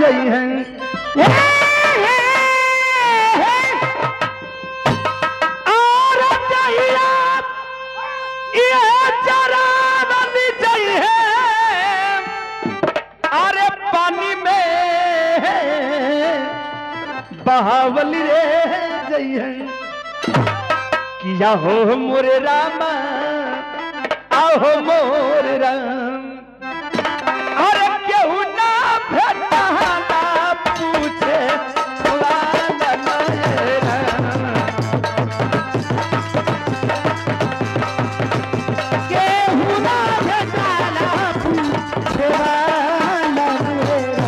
रही हैं। और जहिया ये चरावन जइहे अरे पानी में बहावली रे जइहे किया हो मोरे रामा आहो मोरे राम अरे केहू ना भेटा ना पूछे वाला मेरा केहू ना भेटा ना पूछे वाला मेरा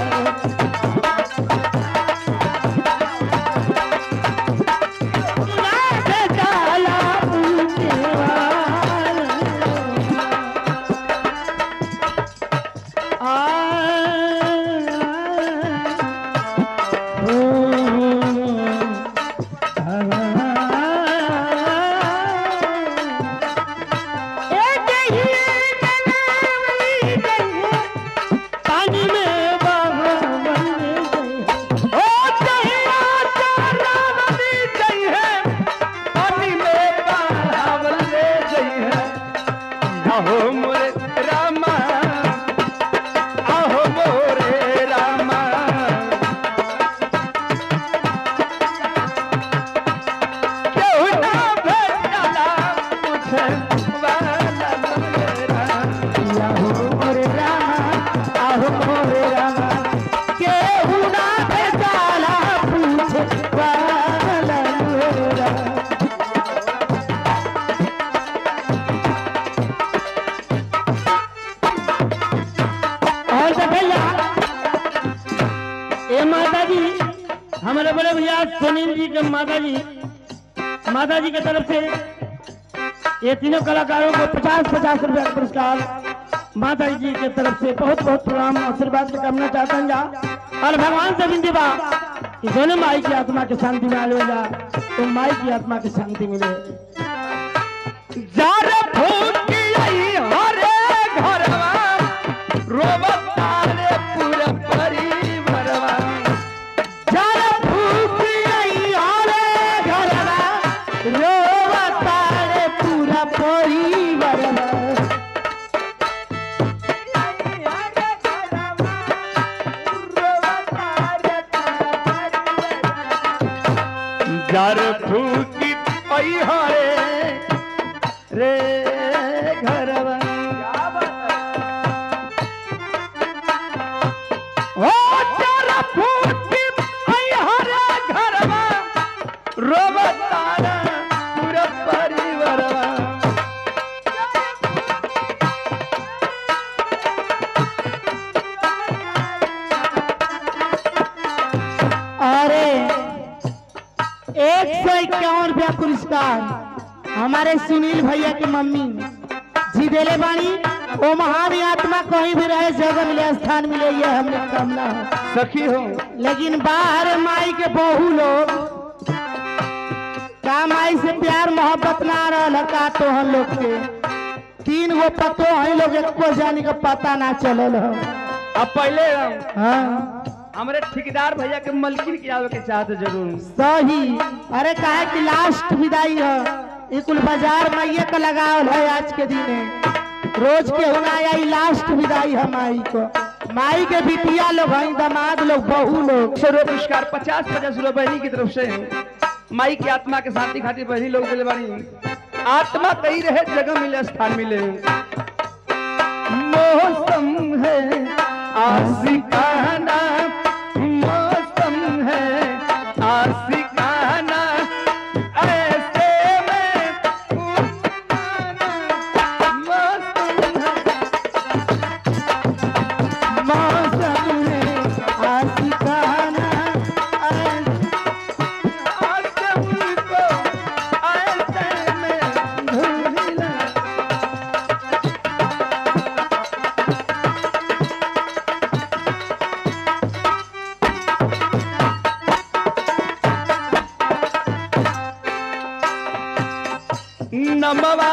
हमारे बड़े भैया सुनील जी के माता जी की तरफ से ये तीनों कलाकारों को 50-50 रुपया का पुरस्कार माता जी की तरफ से बहुत बहुत प्रणाम आशीर्वाद करना चाहते हैं जा और भगवान से विनती बा कि दोनों माई की आत्मा की शांति मिले जा तो माई की आत्मा की शांति मिले। जार फूकी पई हरे रे घरवा ओ जार फूकी पई हरे घरवा रोवतारा पूरा परिवारवा अरे 151 रुपया पुरस्कार हमारे सुनील भैया की मम्मी जी देले बाणी ओ महान आत्मा कहीं भी रहे जगह मिले स्थान मिले ये हमने कामना सखी हो। लेकिन बाहर माई के बहु लोग का माई से प्यार मोहब्बत ना रहा का तो हम लोग के 3 गो पतो है लोग एको जाने का पता ना चलल हो। अब पहले हाँ हमारे ठेकेदार भैया के मलकिन की आवे के चाहते जरूर सही। अरे काहे कि लास्ट विदाई है ये कुल बाजार में ये का लगावल है आज के दिन रोज के होना आई लास्ट विदाई है माई को माई के बिटिया लोग हैं दामाद लोग बहू लोग पुरस्कार 50-50 रुपए बहनी की तरफ से माई की आत्मा के शांति खातिर बहनी लोग दिले बानी आत्मा कहीं रहे जगह मिले स्थान मिले। मौसम है आशिकाना मौसम है आशिकाना ऐसे में मौसम है आशिकाना नमवा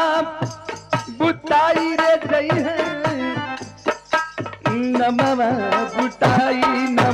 बुताई रे जई है नमवा बुताई न